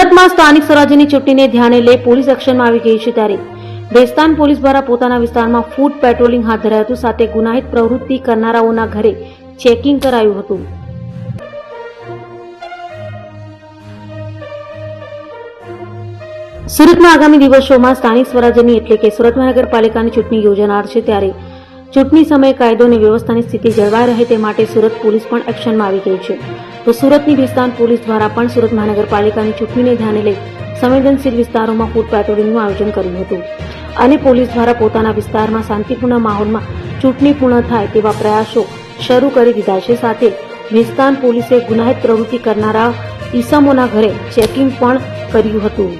સુરતમાં સ્થાનિક સ્વરાજ્યની ચૂંટણીને ધ્યાને લઈ પોલીસ એક્શનમાં આવી ગઈ છે ત્યારે ભેસ્તાન પોલીસ દ્વારા પોતાના વિસ્તારમાં ફૂટ પેટ્રોલિંગ હાથ ધરાયું હતું, સાથે ગુનાહિત પ્રવૃત્તિ કરનારાઓના ઘરે ચેકિંગ કરાયું હતું। સુરતમાં આગામી દિવસોમાં સ્થાનિક સ્વરાજ્યની એટલે કે સુરત મહાનગરપાલિકાની ચૂંટણી યોજાનાર છે ત્યારે ચૂંટણી સમયે કાયદો અને વ્યવસ્થાની સ્થિતિ જળવાઈ રહે તે માટે સુરત પોલીસ પણ એક્શનમાં આવી ગઈ છે। તો સુરતની ભેસ્તાન પોલીસ દ્વારા પણ સુરત મહાનગરપાલિકાની ચૂંટણીને ધ્યાને લઈ સંવેદનશીલ વિસ્તારોમાં ફૂટ પેટ્રોલિંગનું આયોજન કર્યું હતું અને પોલીસ દ્વારા પોતાના વિસ્તારમાં શાંતિપૂર્ણ માહોલમાં ચૂંટણી પૂર્ણ થાય તેવા પ્રયાસો શરૂ કરી દીધા છે। સાથે ભેસ્તાન પોલીસે ગુનાહિત પ્રવૃત્તિ કરનારા ઈસમોના ઘરે ચેકિંગ પણ કર્યું હતું।